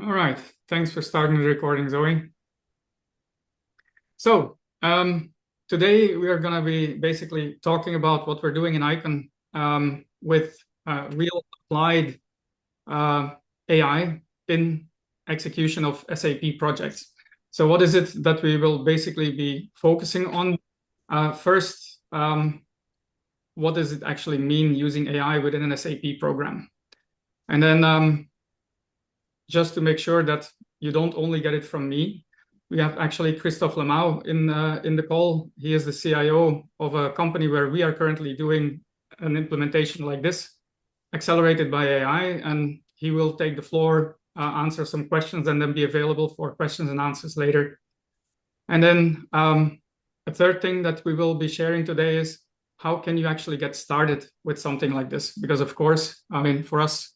All right. Thanks for starting the recording, Zoe. So today we are going to be basically talking about what we're doing in Icon with real applied AI in execution of SAP projects. So what is it that we will basically be focusing on? First, what does it actually mean using AI within an SAP program? And then just to make sure that you don't only get it from me, we have actually Christophe in the call. He is the CIO of a company where we are currently doing an implementation like this, accelerated by AI, and he will take the floor, answer some questions, and then be available for questions and answers later. And then a third thing that we will be sharing today is how can you actually get started with something like this? Because of course, I mean, for us,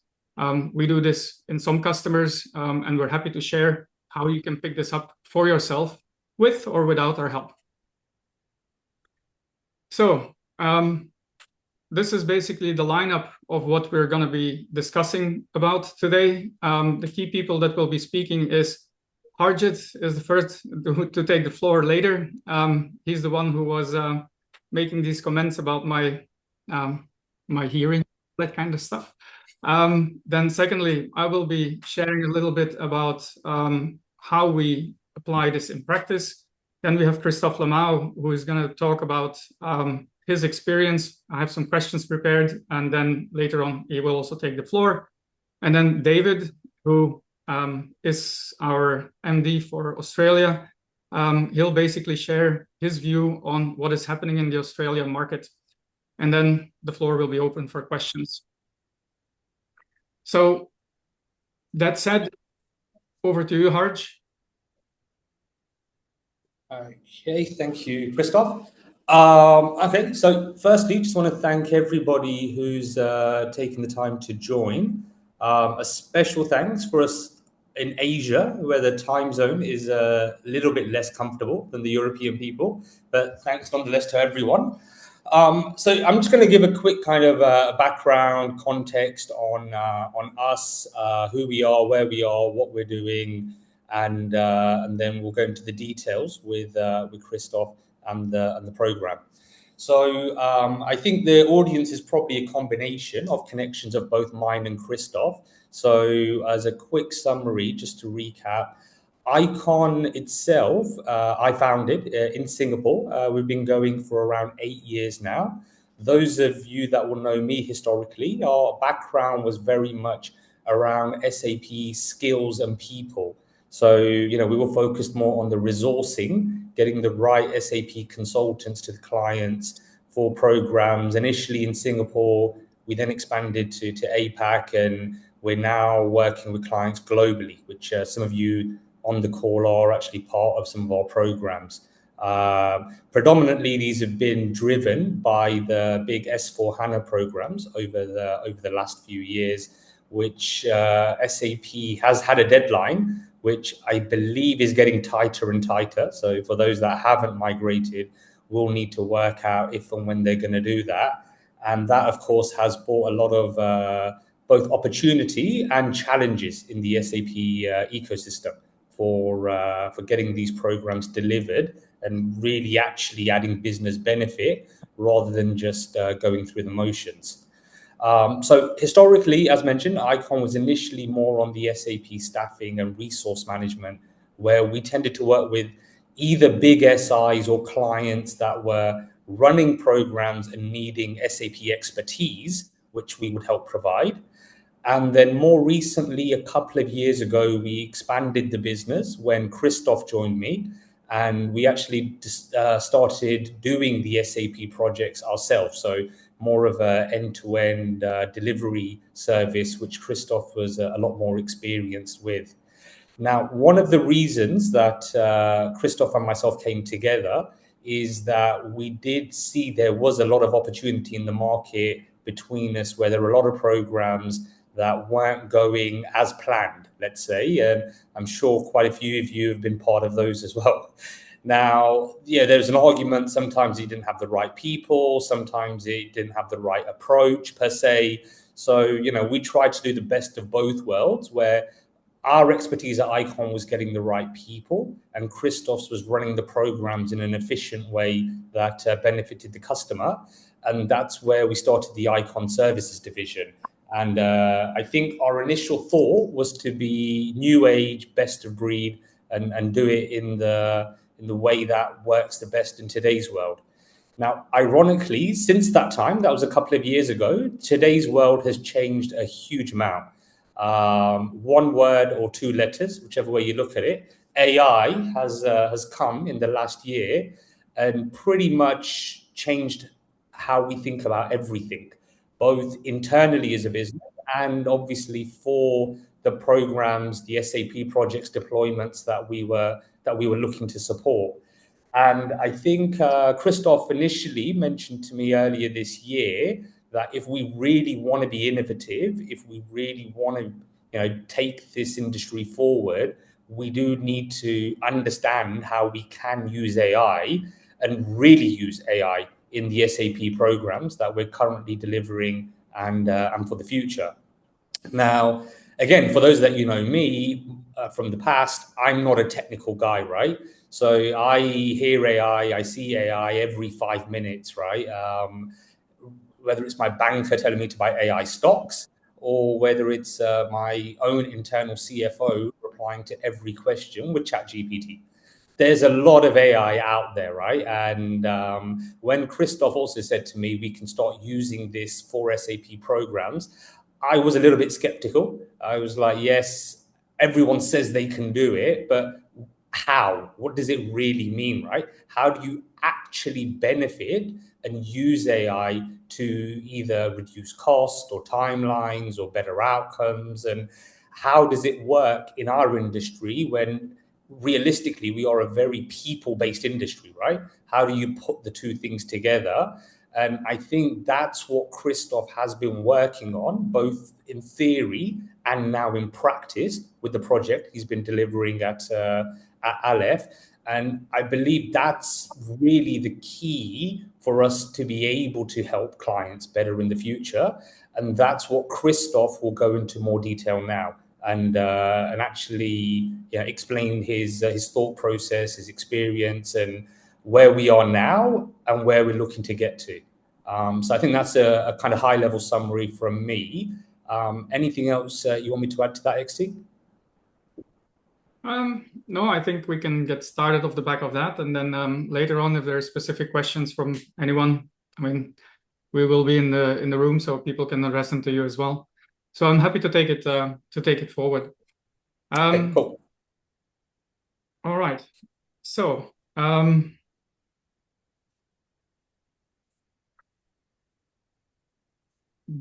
we do this in some customers, and we're happy to share how you can pick this up for yourself with or without our help. So this is basically the lineup of what we're going to be discussing about today. The key people that will be speaking is Harjit is the first to take the floor later. He's the one who was making these comments about my hearing, that kind of stuff. Then secondly, I will be sharing a little bit about how we apply this in practice. Then we have Christophe Lemau, who is going to talk about his experience. I have some questions prepared, and then later on, he will also take the floor. And then David, who is our MD for Australia, he'll basically share his view on what is happening in the Australian market. And then the floor will be open for questions. So that said, over to you, Harj. Okay, thank you, Christophe. Okay, so firstly, just want to thank everybody who's taken the time to join. A special thanks for us in Asia, where the time zone is a little bit less comfortable than the European people, but thanks nonetheless to everyone. So I'm just going to give a quick kind of background context on us, who we are, where we are, what we're doing, and then we'll go into the details with Christophe and the program. So I think the audience is probably a combination of connections of both mine and Christophe. So as a quick summary, just to recap, Icon itself, I founded in Singapore. We've been going for around 8 years now. Those of you that will know me historically, our background was very much around SAP skills and people. So, we were focused more on the resourcing, getting the right SAP consultants to the clients for programs. Initially in Singapore, we then expanded to APAC, and we're now working with clients globally, which some of you on the call are actually part of some of our programs. Predominantly, these have been driven by the big S4HANA programs over the last few years, which SAP has had a deadline, which I believe is getting tighter and tighter. So for those that haven't migrated, we'll need to work out if and when they're going to do that. And that, of course, has brought a lot of both opportunity and challenges in the SAP ecosystem for getting these programs delivered and really actually adding business benefit rather than just going through the motions. So historically, as mentioned, Icon was initially more on the SAP staffing and resource management, where we tended to work with either big SIs or clients that were running programs and needing SAP expertise, which we would help provide. And then more recently, a couple of years ago, we expanded the business when Christophe joined me, and we actually started doing the SAP projects ourselves. So more of an end-to-end delivery service, which Christophe was a lot more experienced with. Now, one of the reasons that Christophe and myself came together is that we did see there was a lot of opportunity in the market between us, where there were a lot of programs that weren't going as planned, let's say. And I'm sure quite a few of you have been part of those as well. Now, there's an argument. Sometimes it didn't have the right people. Sometimes it didn't have the right approach per se. So, we tried to do the best of both worlds, where Our expertise at Icon was getting the right people, and Christophe's was running the programs in an efficient way that benefited the customer. And that's where we started the Icon Services division. And I think our initial thought was to be new age, best of breed, and do it in the way that works the best in today's world. Now, ironically, since that time, that was a couple of years ago, today's world has changed a huge amount. One word or two letters, whichever way you look at it, AI has come in the last year and pretty much changed how we think about everything, both internally as a business and obviously for the programs, the SAP projects, deployments that we were looking to support. And I think Christophe initially mentioned to me earlier this year that if we really want to be innovative, if we really want to take this industry forward, we do need to understand how we can use AI and really use AI in the SAP programs that we're currently delivering and for the future. Now, again, for those that me from the past, I'm not a technical guy, right? So I hear AI, I see AI every 5 minutes, right? Whether it's my banker telling me to buy AI stocks, or whether it's my own internal CFO replying to every question with ChatGPT. There's a lot of AI out there, right? And when Christophe also said to me, we can start using this for SAP programs, I was a little bit skeptical. I was like, yes, everyone says they can do it, but how? What does it really mean, right? How do you actually benefit and use AI to either reduce cost or timelines or better outcomes? And how does it work in our industry when realistically we are a very people-based industry, right? How do you put the two things together? And I think that's what Christophe has been working on, both in theory and now in practice with the project he's been delivering at Aleph. And I believe that's really the key for us to be able to help clients better in the future. And that's what Christophe will go into more detail now and actually explain his thought process, his experience, and where we are now and where we're looking to get to. So I think that's a kind of high-level summary from me. Anything else you want me to add to that, XT? No, I think we can get started off the back of that, and then later on, if there are specific questions from anyone, I mean, we will be in the room, so people can address them to you as well. So I'm happy to take it forward. Okay, cool. All right. So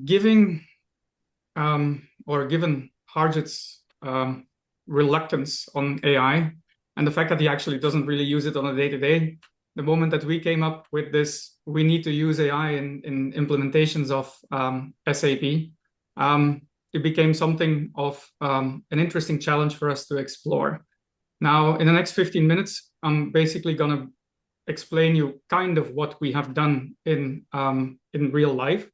given Harjit's reluctance on AI and the fact that he actually doesn't really use it on a day-to-day, the moment that we came up with this, we need to use AI in implementations of SAP, it became something of an interesting challenge for us to explore. Now, in the next 15 minutes, I'm basically going to explain you kind of what we have done in real life.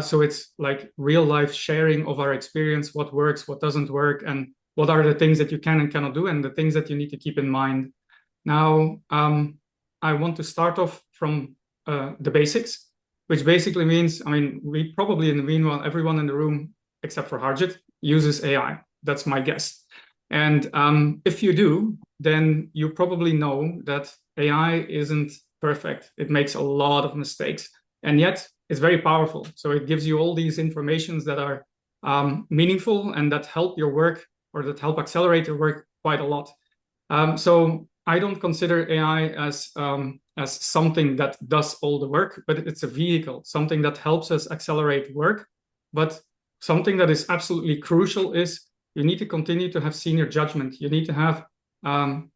So it's like real life sharing of our experience, what works, what doesn't work, and what are the things that you can and cannot do, and the things that you need to keep in mind. Now, I want to start off from the basics, which basically means, I mean, we probably in the meanwhile, everyone in the room, except for Harjit, uses AI. That's my guess. And if you do, then you probably know that AI isn't perfect. It makes a lot of mistakes, and yet it's very powerful. So it gives you all these informations that are meaningful and that help your work or that help accelerate your work quite a lot. So I don't consider AI as something that does all the work, but it's a vehicle, something that helps us accelerate work. But something that is absolutely crucial is you need to continue to have senior judgment. You need to have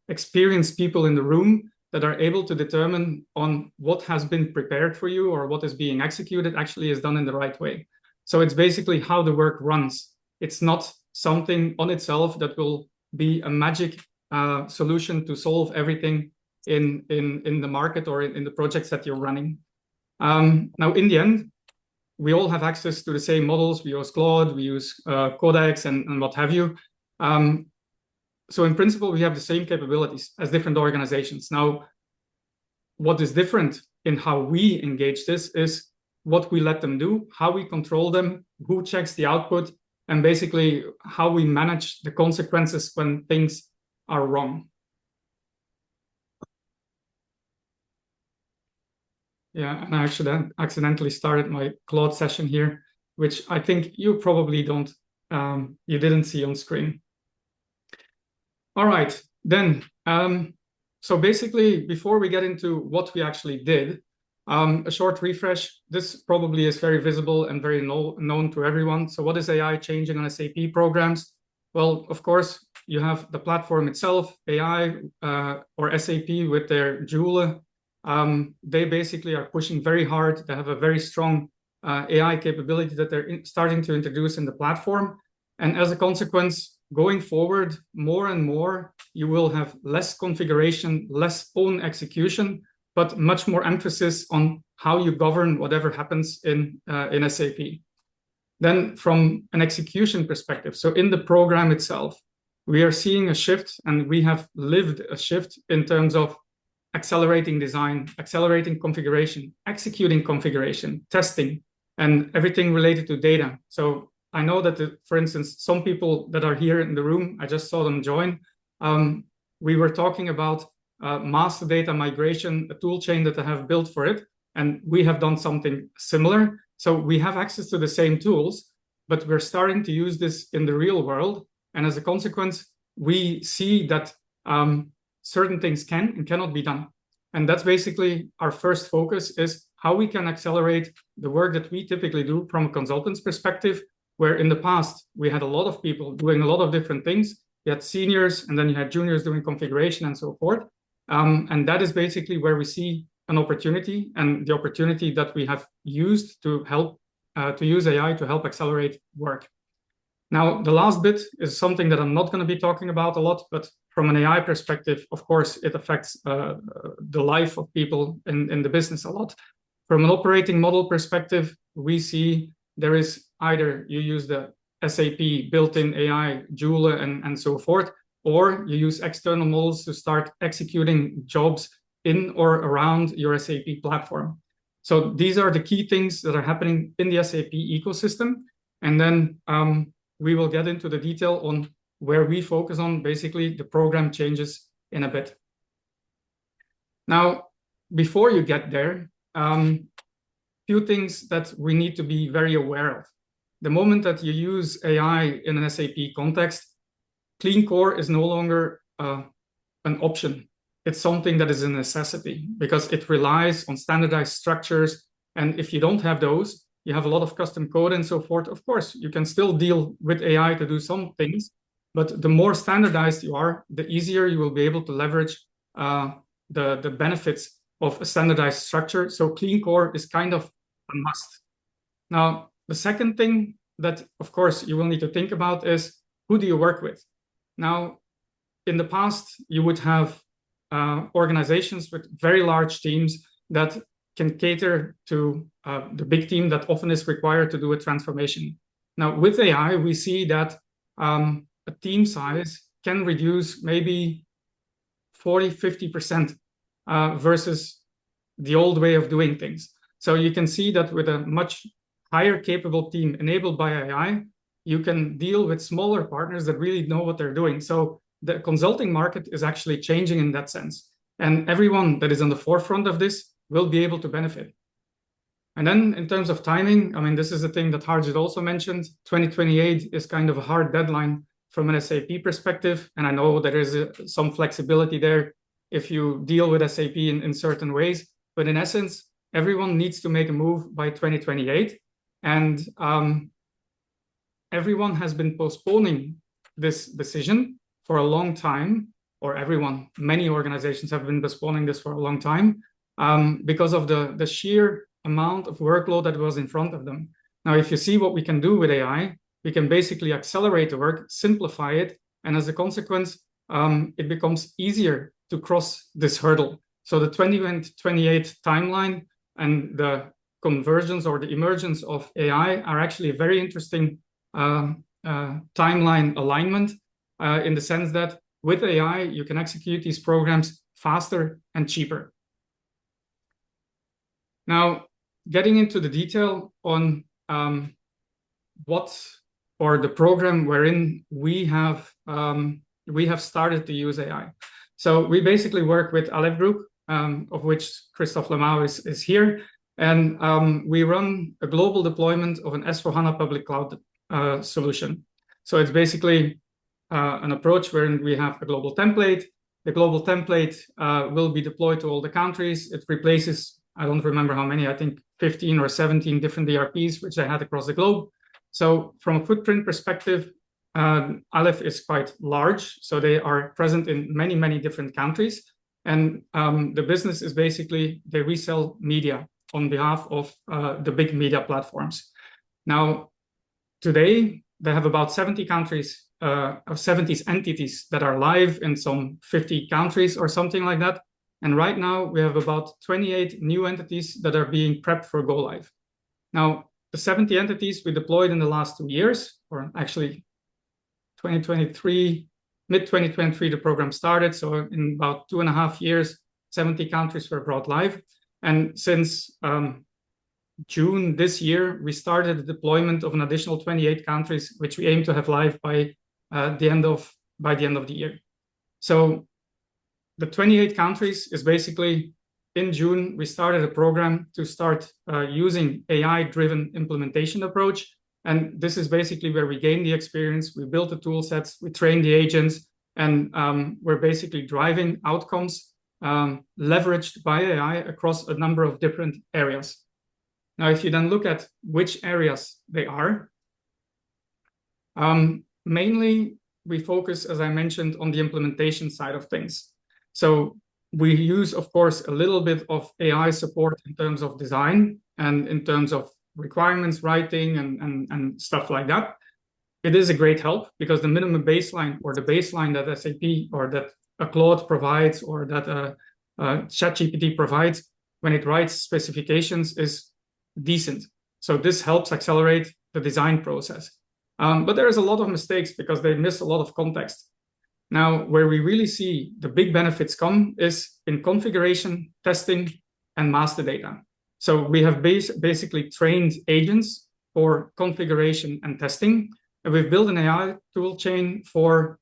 experienced people in the room that are able to determine on what has been prepared for you or what is being executed actually is done in the right way. So it's basically how the work runs. It's not something on itself that will be a magic solution to solve everything in the market or in the projects that you're running. Now, in the end, we all have access to the same models. We use Claude, we use Codex and what have you. So in principle, we have the same capabilities as different organizations. Now, what is different in how we engage this is what we let them do, how we control them, who checks the output, and basically how we manage the consequences when things are wrong. Yeah, and I actually accidentally started my Claude session here, which I think you probably you didn't see on screen. All right, then, so basically, before we get into what we actually did, a short refresh. This probably is very visible and very known to everyone. So what is AI changing on SAP programs? Well, of course, you have the platform itself, AI or SAP with their Joule. They basically are pushing very hard. They have a very strong AI capability that they're starting to introduce in the platform. And as a consequence, going forward, more and more, you will have less configuration, less own execution, but much more emphasis on how you govern whatever happens in SAP. Then from an execution perspective, so in the program itself, we are seeing a shift, and we have lived a shift in terms of accelerating design, accelerating configuration, executing configuration, testing, and everything related to data. So I know that, for instance, some people that are here in the room, I just saw them join. We were talking about master data migration, a tool chain that I have built for it, and we have done something similar. So we have access to the same tools, but we're starting to use this in the real world. And as a consequence, we see that certain things can and cannot be done. And that's basically our first focus, is how we can accelerate the work that we typically do from a consultant's perspective, where in the past we had a lot of people doing a lot of different things. You had seniors, and then you had juniors doing configuration and so forth. And that is basically where we see an opportunity, and the opportunity that we have used to help to use AI to help accelerate work. Now, the last bit is something that I'm not going to be talking about a lot, but from an AI perspective, of course, it affects the life of people in the business a lot. From an operating model perspective, we see there is either you use the SAP built-in AI, Joule, and so forth, or you use external models to start executing jobs in or around your SAP platform. So these are the key things that are happening in the SAP ecosystem. And then we will get into the detail on where we focus on basically the program changes in a bit. Now, before you get there, few things that we need to be very aware of. The moment that you use AI in an SAP context, clean core is no longer an option. It's something that is a necessity because it relies on standardized structures. And if you don't have those, you have a lot of custom code and so forth. Of course, you can still deal with AI to do some things, but the more standardized you are, the easier you will be able to leverage the benefits of a standardized structure. So clean core is kind of a must. Now, the second thing that, of course, you will need to think about is, who do you work with? Now, in the past, you would have organizations with very large teams that can cater to the big team that often is required to do a transformation. Now, with AI, we see that a team size can reduce maybe 40, 50% versus the old way of doing things. So you can see that with a much higher capable team enabled by AI, you can deal with smaller partners that really know what they're doing. So the consulting market is actually changing in that sense. And everyone that is on the forefront of this will be able to benefit. And then in terms of timing, I mean, this is the thing that Harjit also mentioned. 2028 is kind of a hard deadline from an SAP perspective. And I know there is some flexibility there if you deal with SAP in certain ways. But in essence, everyone needs to make a move by 2028. And everyone has been postponing this decision for a long time, or many organizations have been postponing this for a long time because of the sheer amount of workload that was in front of them. Now, if you see what we can do with AI, we can basically accelerate the work, simplify it, and as a consequence, it becomes easier to cross this hurdle. So the 2028 timeline and the convergence or the emergence of AI are actually a very interesting timeline alignment. in the sense that with AI, you can execute these programs faster and cheaper. Now, getting into the detail on the program wherein we have started to use AI. So we basically work with Aleph Group, of which Christophe Derdeyn is here, and we run a global deployment of an S/4HANA public cloud solution. So it's basically an approach wherein we have a global template. The global template will be deployed to all the countries. It replaces, I don't remember how many, I think 15 or 17 different ERPs, which I had across the globe. So from a footprint perspective, Aleph is quite large. So they are present in many, many different countries. And the business is basically, they resell media on behalf of the big media platforms. Now, today, they have about 70 countries, or 70 entities that are live in some 50 countries or something like that. And right now, we have about 28 new entities that are being prepped for go live. Now, the 70 entities we deployed in the last 2 years, or actually 2023, mid-2023, the program started. So in about 2.5 years, 70 countries were brought live. And since June this year, we started the deployment of an additional 28 countries, which we aim to have live by the end of the year. So the 28 countries is basically, in June, we started a program to start using AI-driven implementation approach. And this is basically where we gain the experience. We build the tool sets, we train the agents, and we're basically driving outcomes leveraged by AI across a number of different areas. Now, if you then look at which areas they are, mainly we focus, as I mentioned, on the implementation side of things. So we use, of course, a little bit of AI support in terms of design and in terms of requirements writing and stuff like that. It is a great help because the minimum baseline or the baseline that SAP or that a Claude provides or that ChatGPT provides when it writes specifications is decent. So this helps accelerate the design process. But there is a lot of mistakes because they miss a lot of context. Now, where we really see the big benefits come is in configuration, testing, and master data. So we have basically trained agents for configuration and testing. And we've built an AI tool chain for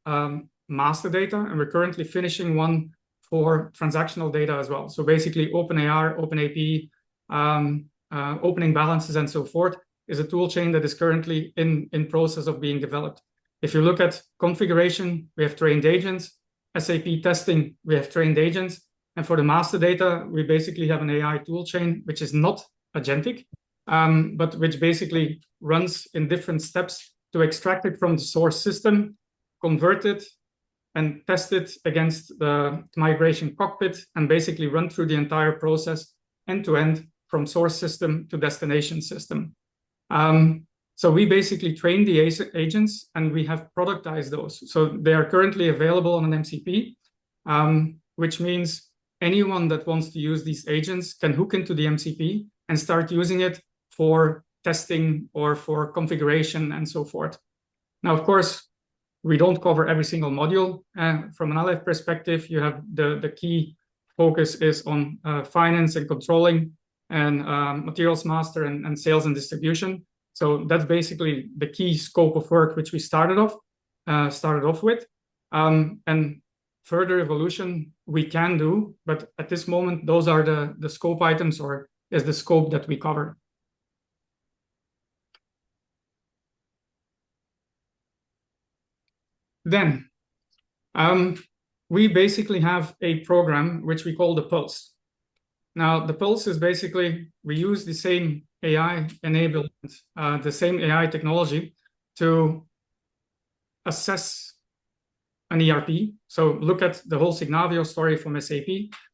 master data, and we're currently finishing one for transactional data as well. So basically OpenAR, OpenAP, opening balances and so forth is a tool chain that is currently in process of being developed. If you look at configuration, we have trained agents. SAP testing, we have trained agents. And for the master data, we basically have an AI tool chain, which is not agentic, but which basically runs in different steps to extract it from the source system, convert it, and test it against the migration cockpit, and basically run through the entire process end to end from source system to destination system. So we basically train the agents and we have productized those. So they are currently available on an MCP, which means anyone that wants to use these agents can hook into the MCP and start using it for testing or for configuration and so forth. Now, of course, we don't cover every single module. From an Aleph perspective, you have the key focus is on finance and controlling and materials master and sales and distribution. So that's basically the key scope of work which we started off with. And further evolution we can do, but at this moment, those are the scope items or is the scope that we cover. Then we basically have a program which we call the Pulse. Now, the Pulse is basically, we use the same AI enablement, the same AI technology to assess an ERP. So look at the whole Signavio story from SAP.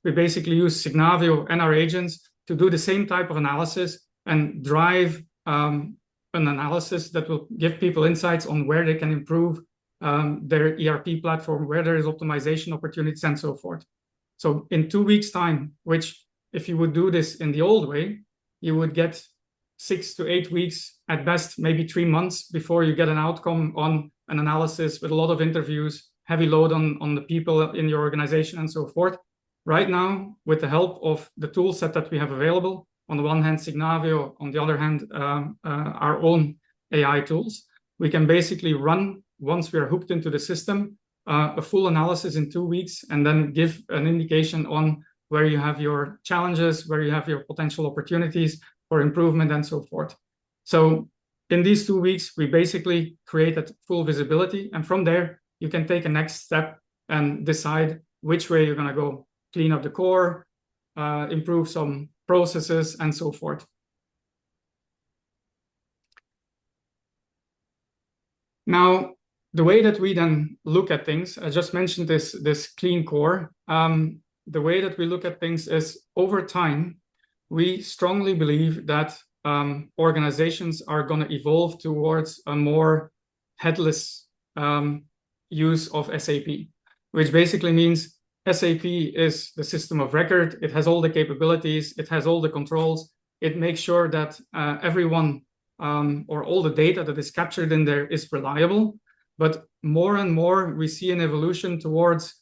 We basically use Signavio and our agents to do the same type of analysis and drive an analysis that will give people insights on where they can improve their ERP platform, where there is optimization opportunities and so forth. So in 2 weeks' time, which if you would do this in the old way, you would get 6 to 8 weeks at best, maybe 3 months before you get an outcome on an analysis with a lot of interviews, heavy load on the people in your organization and so forth. Right now, with the help of the tool set that we have available, on the one hand, Signavio, on the other hand, our own AI tools, we can basically run, once we are hooked into the system, a full analysis in 2 weeks, and then give an indication on where you have your challenges, where you have your potential opportunities for improvement and so forth. So in these 2 weeks, we basically created full visibility. And from there, you can take a next step and decide which way you're going to go. Clean up the core, improve some processes, and so forth. Now, the way that we then look at things, I just mentioned this clean core. The way that we look at things is over time, we strongly believe that organizations are going to evolve towards a more headless use of SAP, which basically means SAP is the system of record. It has all the capabilities. It has all the controls. It makes sure that everyone or all the data that is captured in there is reliable. But more and more, we see an evolution towards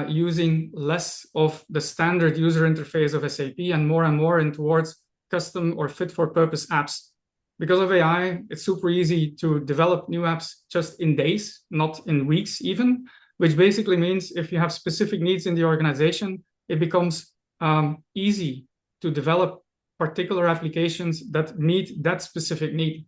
using less of the standard user interface of SAP and more in towards custom or fit-for-purpose apps. Because of AI, it's super easy to develop new apps just in days, not in weeks even, which basically means if you have specific needs in the organization, it becomes easy to develop particular applications that meet that specific need.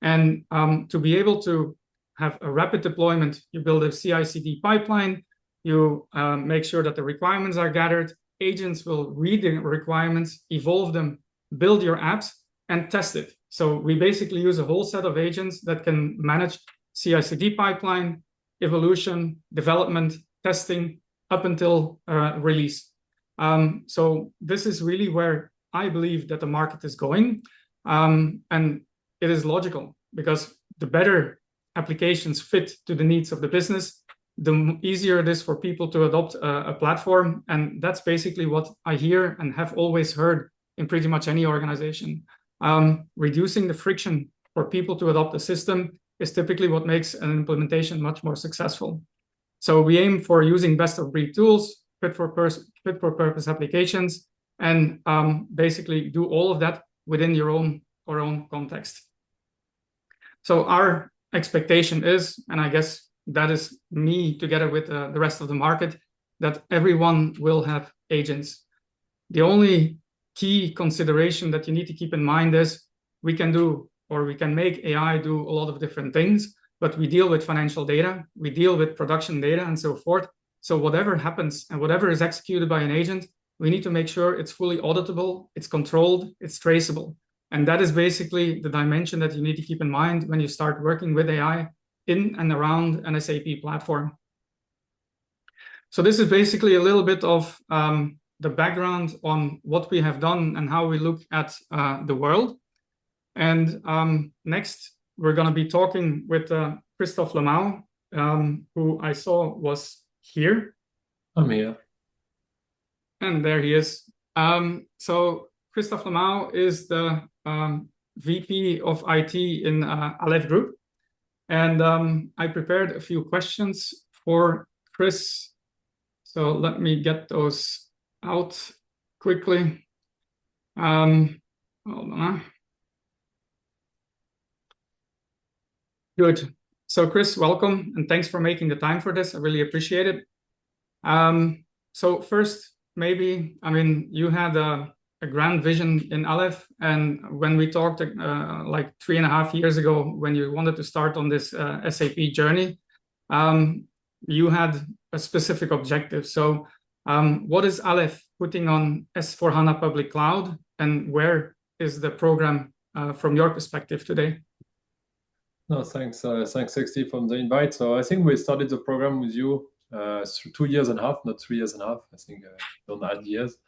And to be able to have a rapid deployment, you build a CI/CD pipeline, you make sure that the requirements are gathered, agents will read the requirements, evolve them, build your apps, and test it. So we basically use a whole set of agents that can manage CI/CD pipeline, evolution, development, testing, up until release. So this is really where I believe that the market is going. And it is logical, because the better applications fit to the needs of the business, the easier it is for people to adopt a platform. And that's basically what I hear and have always heard in pretty much any organization. Reducing the friction for people to adopt a system is typically what makes an implementation much more successful. So we aim for using best-of-breed tools, fit-for-purpose applications, and basically do all of that within your own context. So our expectation is, and I guess that is me together with the rest of the market, that everyone will have agents. The only key consideration that you need to keep in mind is we can make AI do a lot of different things, but we deal with financial data, we deal with production data, and so forth. So whatever happens and whatever is executed by an agent, we need to make sure it's fully auditable, it's controlled, it's traceable. And that is basically the dimension that you need to keep in mind when you start working with AI in and around an SAP platform. So this is basically a little bit of the background on what we have done and how we look at the world. And next, we're going to be talking with Christophe Lemau, who I saw was here. I'm here. And there he is. So Christophe Lemau is the VP of IT in Aleph Group. And I prepared a few questions for Chris. So let me get those out quickly. Hold on. Good. So Chris, welcome, and thanks for making the time for this. I really appreciate it. So first, maybe, you had a grand vision in Aleph, and when we talked like 3.5 years ago, when you wanted to start on this SAP journey, you had a specific objective. So what is Aleph putting on S/4HANA Public Cloud, and where is the program from your perspective today? No, thanks, XT, for the invite. So I think we started the program with you 2.5 years, not 3.5 years. I think don't add years.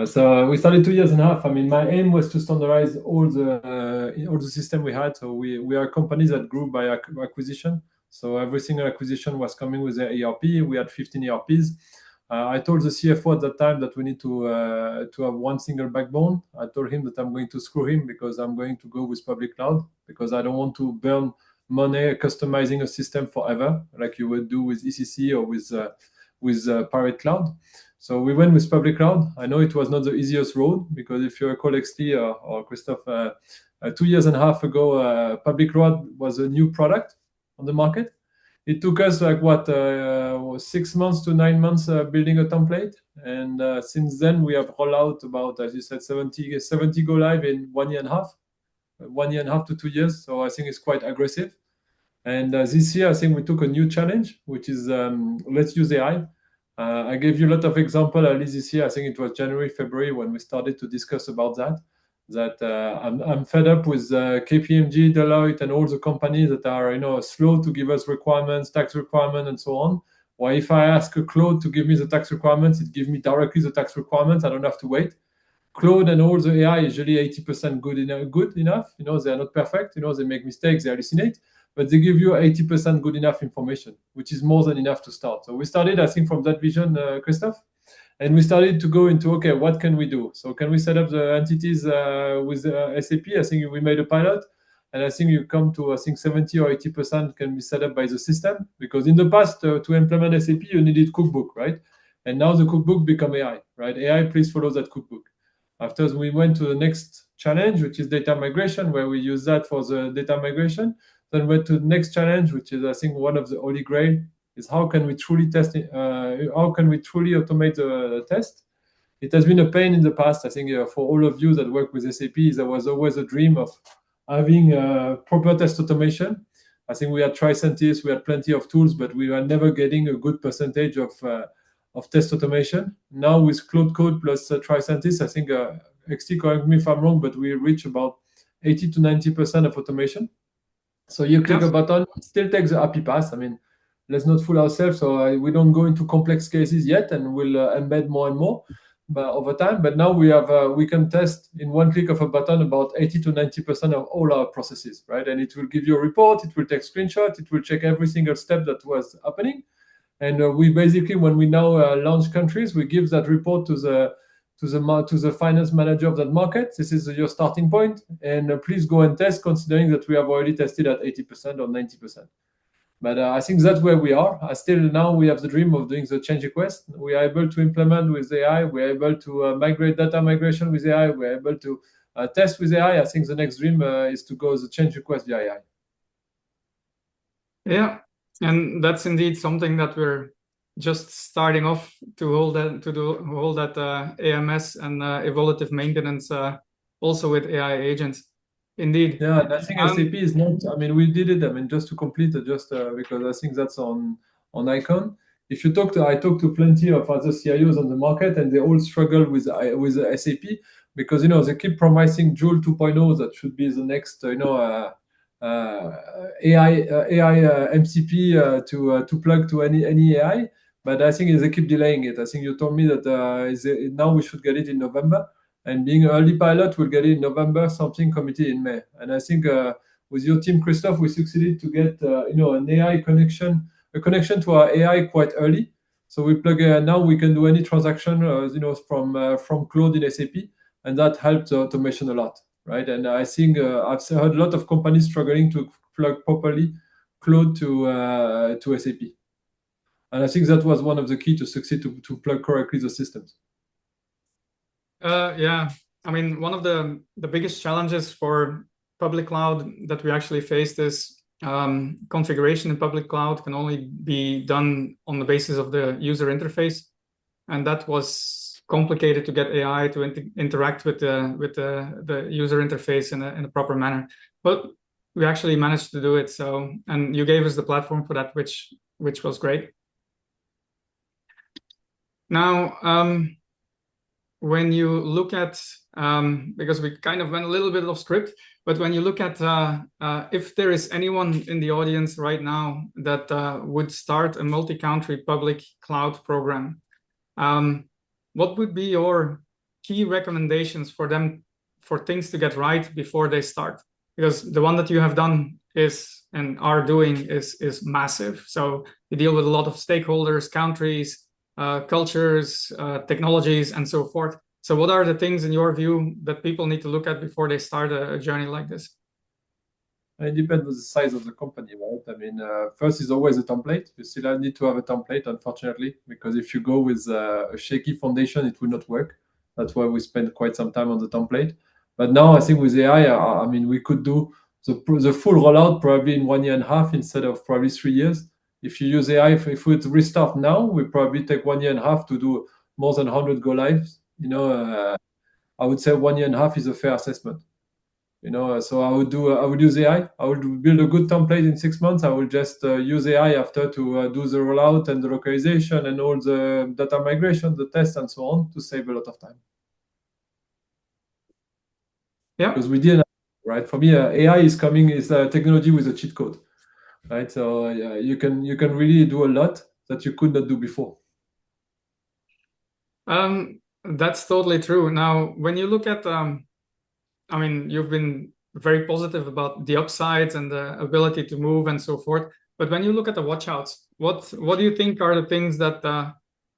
So we started 2.5 years. My aim was to standardize all the system we had. So we are companies that grew by acquisition. So every single acquisition was coming with an ERP. We had 15 ERPs. I told the CFO at that time that we need to have one single backbone. I told him that I'm going to screw him because I'm going to go with public cloud, because I don't want to burn money customizing a system forever, like you would do with ECC or with private cloud. So we went with public cloud. I know it was not the easiest road, because if you recall XT or Christophe, 2 years and a half ago, public cloud was a new product on the market. It took us like 6 months to 9 months building a template, and since then we have rolled out about, as you said, 70 go live in 1 year and a half, 1 year and a half to 2 years. So I think it's quite aggressive. And this year, I think we took a new challenge, which is let's use AI. I gave you a lot of examples early this year. I think it was January, February when we started to discuss about that. I'm fed up with KPMG, Deloitte, and all the companies that are slow to give us requirements, tax requirements, and so on. Or if I ask a Claude to give me the tax requirements, it gives me directly the tax requirements. I don't have to wait. Claude and all the AI is usually 80% good enough. They are not perfect. They make mistakes, they hallucinate, but they give you 80% good enough information, which is more than enough to start. So we started, I think, from that vision, Christophe, and we started to go into, okay, what can we do? So can we set up the entities with SAP? I think we made a pilot, and I think you come to, 70 or 80% can be set up by the system, because in the past, to implement SAP, you needed cookbook, right? And now the cookbook become AI, right? AI, please follow that cookbook. After we went to the next challenge, which is data migration, where we use that for the data migration. Then went to the next challenge, which is, I think, one of the holy grail, is how can we truly test it? How can we truly automate the test? It has been a pain in the past. I think for all of you that work with SAP, there was always a dream of having proper test automation. I think we had Tricentis, we had plenty of tools, but we were never getting a good percentage of test automation. Now with Cloud Code plus Tricentis, I think, XT, correct me if I'm wrong, but we reach about 80 to 90% of automation. So you click a button, it still takes the happy path. I mean, let's not fool ourselves. So we don't go into complex cases yet, and we'll embed more and more over time. But now we can test in one click of a button about 80 to 90% of all our processes, right? And it will give you a report. It will take screenshots. It will check every single step that was happening. And we basically, when we now launch countries, we give that report to the finance manager of that market. This is your starting point, and please go and test, considering that we have already tested at 80% or 90%. But I think that's where we are. Now we have the dream of doing the change request. We are able to implement with AI. We are able to migrate data migration with AI. We are able to test with AI. I think the next dream is to go the change request via AI. Yeah, and that's indeed something that we're just starting off to hold that AMS and evolutive maintenance also with AI agents. Indeed. Yeah, and I think SAP is not. I mean, we did it. I mean, just to complete it, because I think that's on Icon. If you I talked to plenty of other CIOs on the market, and they all struggle with SAP, because they keep promising Joule 2.0 that should be the next AI MCP to plug to any AI. But I think they keep delaying it. I think you told me that now we should get it in November. And being an early pilot, we'll get it in November, something committed in May. And I think with your team, Christophe, we succeeded to get an AI connection, a connection to our AI quite early. So we plug now we can do any transaction from Claude in SAP, and that helped automation a lot, right? And I think I've heard a lot of companies struggling to plug properly Claude to SAP. And I think that was one of the key to succeed to plug correctly the systems. Yeah, I mean, one of the biggest challenges for public cloud that we actually faced is configuration in public cloud can only be done on the basis of the user interface, and that was complicated to get AI to interact with the user interface in a proper manner. But we actually managed to do it. So, and you gave us the platform for that, which was great. Now, when you look at, because we kind of went a little bit off script, but when you look at if there is anyone in the audience right now that would start a multi-country public cloud program, what would be your key recommendations for them for things to get right before they start? Because the one that you have done and are doing is massive. So you deal with a lot of stakeholders, countries, cultures, technologies, and so forth. So what are the things in your view that people need to look at before they start a journey like this? And it depends on the size of the company, right? I mean, first is always a template. You still need to have a template, unfortunately, because if you go with a shaky foundation, it will not work. That's why we spend quite some time on the template. But now I think with AI, I mean, we could do the full rollout probably in 1.5 years instead of probably 3 years. If you use AI, if we restart now, we probably take 1.5 years to do more than 100 go lives. I would say 1.5 years is a fair assessment. So I would use AI. I would build a good template in 6 months. I will just use AI after to do the rollout and the localization and all the data migration, the tests and so on to save a lot of time. Yeah. Because we didn't, right? For me, AI is a technology with a cheat code, right? So you can really do a lot that you could not do before. That's totally true. Now, when you look at, I mean, you've been very positive about the upsides and the ability to move and so forth. But when you look at the watchouts, what do you think are the things that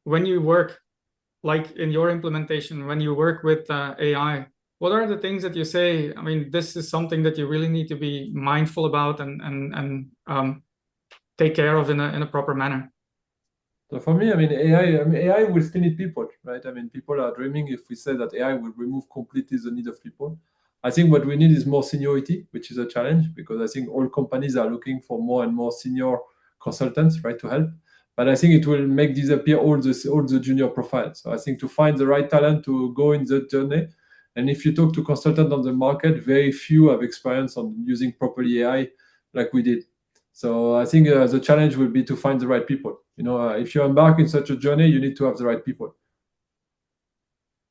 when you work, like in your implementation, when you work with AI, what are the things that you say? I mean, this is something that you really need to be mindful about and take care of in a proper manner. So for me, I mean, AI will still need people, right? I mean, people are dreaming if we say that AI will remove completely the need of people. I think what we need is more seniority, which is a challenge because I think all companies are looking for more and more senior consultants, right, to help. But I think it will make disappear all the junior profiles. So I think to find the right talent to go in that journey. And if you talk to consultants on the market, very few have experience on using properly AI like we did. So I think the challenge will be to find the right people. If you embark in such a journey, you need to have the right people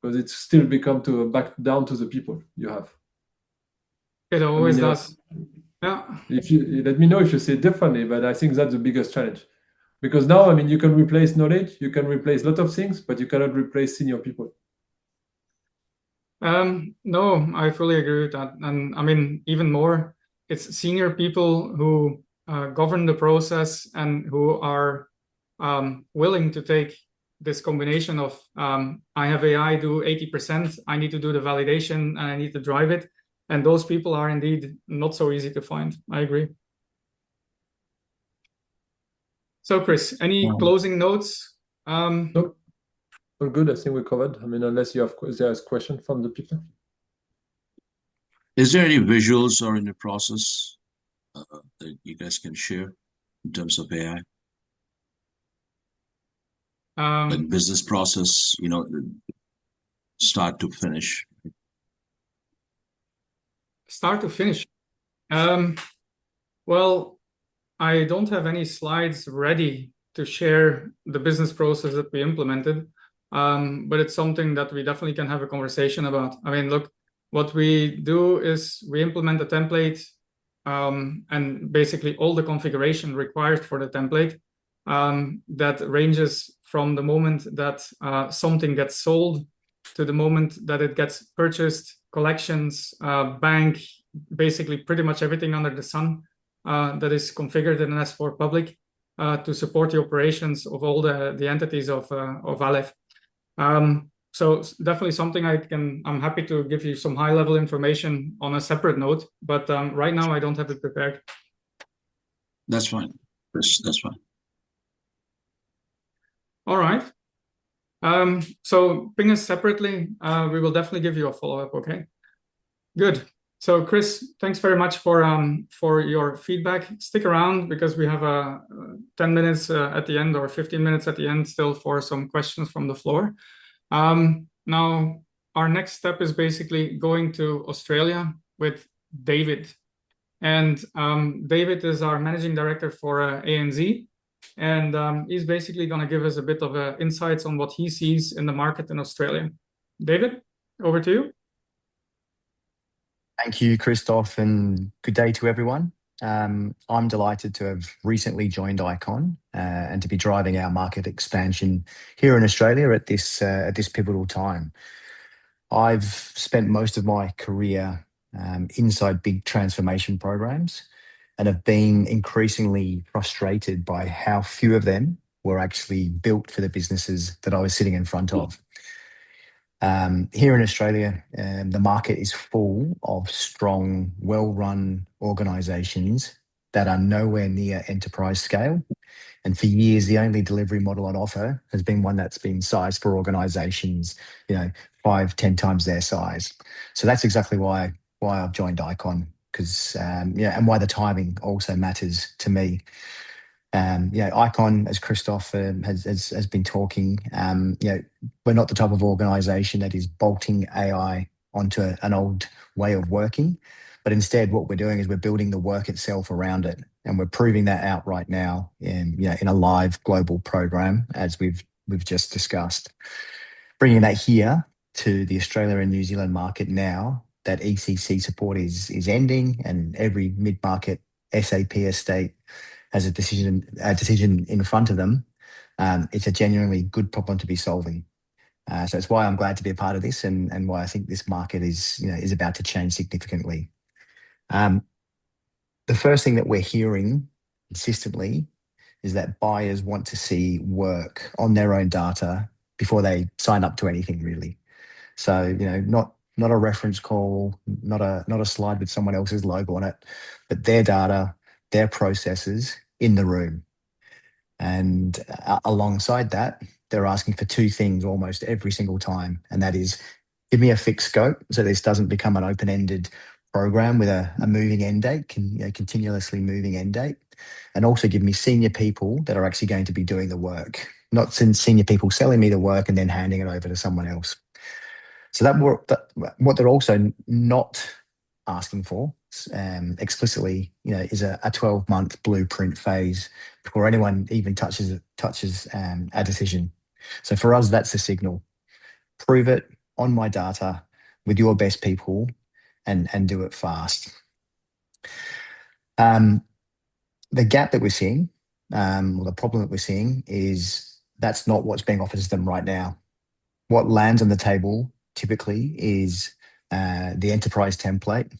because it's still back down to the people you have. It always does. Yeah. Let me know if you see it differently, but I think that's the biggest challenge. Because now, I mean, you can replace knowledge, you can replace a lot of things, but you cannot replace senior people. No, I fully agree with that. And I mean, even more, it's senior people who govern the process and who are willing to take this combination of I have AI do 80%, I need to do the validation and I need to drive it. And those people are indeed not so easy to find. I agree. So Chris, any closing notes? Nope. All good. I think we covered. I mean, unless there's question from the people. Is there any visuals or in the process that you guys can share in terms of AI? Like business process, start to finish. Start to finish. Well, I don't have any slides ready to share the business process that we implemented, but it's something that we definitely can have a conversation about. I mean, look, what we do is we implement a template and basically all the configuration required for the template that ranges from the moment that something gets sold to the moment that it gets purchased, collections, bank, basically pretty much everything under the sun that is configured in an S4 public to support the operations of all the entities of Aleph. So definitely something I'm happy to give you some high level information on a separate note, but right now I don't have it prepared. That's fine. That's fine. All right. So ping us separately. We will definitely give you a follow-up. Okay. Good. So Chris, thanks very much for your feedback. Stick around because we have 10 minutes at the end or 15 minutes at the end still for some questions from the floor. Now, our next step is basically going to Australia with David. And David is our managing director for ANZ. And he's basically going to give us a bit of insights on what he sees in the market in Australia. David, over to you. Thank you, Christophe, and good day to everyone. I'm delighted to have recently joined ICON and to be driving our market expansion here in Australia at this pivotal time. I've spent most of my career inside big transformation programs and have been increasingly frustrated by how few of them were actually built for the businesses that I was sitting in front of. Here in Australia, the market is full of strong, well-run organisations that are nowhere near enterprise scale. And for years, the only delivery model on offer has been one that's been sized for organisations, 5, 10 times their size. So that's exactly why I've joined Icon, because and why the timing also matters to me. Icon, as Christophe has been talking, we're not the type of organisation that is bolting AI onto an old way of working, but instead what we're doing is we're building the work itself around it, and we're proving that out right now in a live global program, as we've just discussed. Bringing that here to the Australia and New Zealand market now that ECC support is ending, and every mid-market SAP estate has a decision in front of them. It's a genuinely good problem to be solving. So it's why I'm glad to be a part of this, and why I think this market is about to change significantly. The first thing that we're hearing consistently is that buyers want to see work on their own data before they sign up to anything, really. So, not a reference call, not a slide with someone else's logo on it, but their data, their processes in the room. And alongside that, they're asking for two things almost every single time, and that is, give me a fixed scope so this doesn't become an open-ended program with a moving end date, continuously moving end date, and also give me senior people that are actually going to be doing the work, not senior people selling me the work and then handing it over to someone else. So what they're also not asking for explicitly, is a 12-month blueprint phase before anyone even touches a decision. So for us, that's the signal. Prove it on my data with your best people, and do it fast. The gap that we're seeing, or the problem that we're seeing, is that's not what's being offered to them right now. What lands on the table typically is the enterprise template,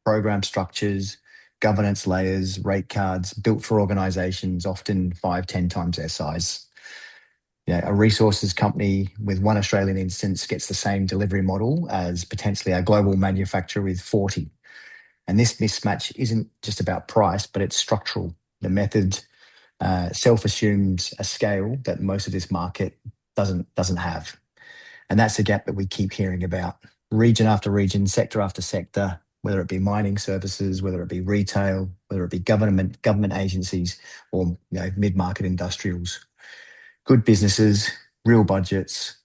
program structures, governance layers, rate cards built for organizations, often 5, 10 times their size. A resources company with one Australian instance gets the same delivery model as potentially a global manufacturer with 40. And this mismatch isn't just about price, but it's structural. The method self-assumes a scale that most of this market doesn't have. And that's the gap that we keep hearing about. Region after region, sector after sector, whether it be mining services, whether it be retail, whether it be government agencies, or mid-market industrials. Good businesses, real budgets,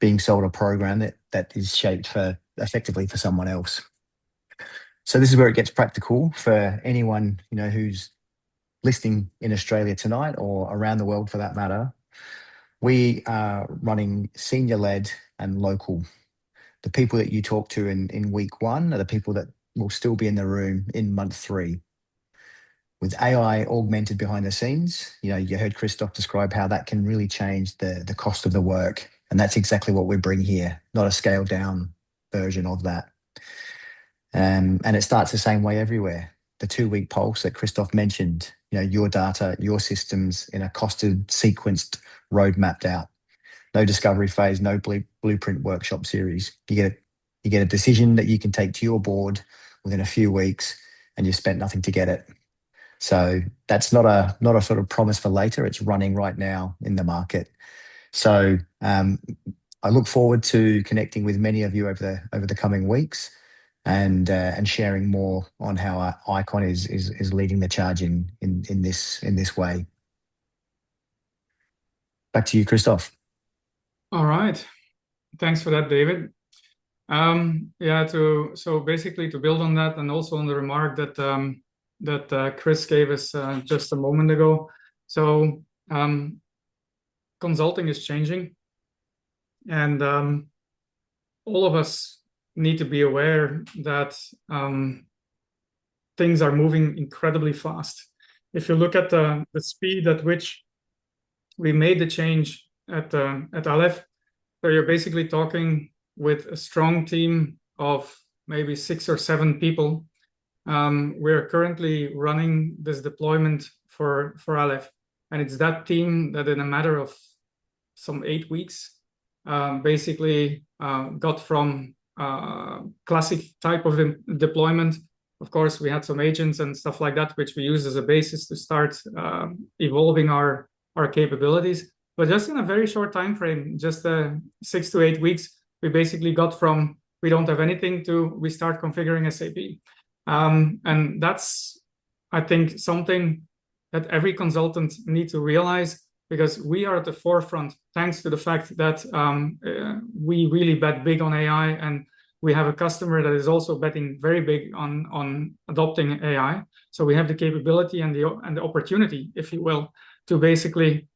being sold a program that is shaped effectively for someone else. So this is where it gets practical for anyone who's listening in Australia tonight, or around the world for that matter. We are running senior-led and local. The people that you talk to in week 1 are the people that will still be in the room in month 3. With AI augmented behind the scenes, you heard Christophe describe how that can really change the cost of the work. And that's exactly what we bring here, not a scaled down version of that. And it starts the same way everywhere. The 2-week pulse that Christophe mentioned, your data, your systems in a costed, sequenced, road mapped out. No discovery phase, no blueprint workshop series. You get a decision that you can take to your board within a few weeks, and you spent nothing to get it. So that's not a sort of promise for later. It's running right now in the market. So I look forward to connecting with many of you over the coming weeks, and sharing more on how Icon is leading the charge in this way. Back to you, Christophe. All right. Thanks for that, David. So basically to build on that, and also on the remark that Chris gave us just a moment ago. So consulting is changing, and all of us need to be aware that things are moving incredibly fast. If you look at the speed at which we made the change at Aleph, so you're basically talking with a strong team of maybe 6 or 7 people. We're currently running this deployment for Aleph, and it's that team that in a matter of some 8 weeks basically got from classic type of deployment. Of course, we had some agents and stuff like that, which we use as a basis to start evolving our capabilities. But just in a very short time frame, just 6 to 8 weeks, we basically got from we don't have anything to we start configuring SAP. And that's, I think, something that every consultant needs to realize, because we are at the forefront thanks to the fact that we really bet big on AI, and we have a customer that is also betting very big on adopting AI. So we have the capability and the opportunity, if you will, to basically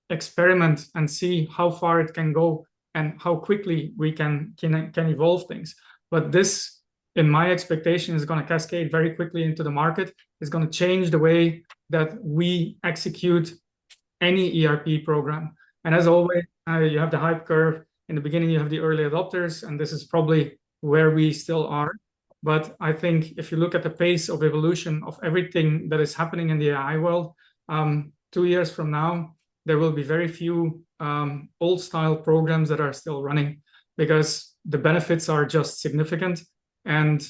experiment and see how far it can go and how quickly we can evolve things. But this, in my expectation, is going to cascade very quickly into the market. It's going to change the way that we execute any ERP program. And as always, you have the hype curve. In the beginning, you have the early adopters, and this is probably where we still are. But I think if you look at the pace of evolution of everything that is happening in the AI world, 2 years from now, there will be very few old-style programs that are still running, because the benefits are just significant. And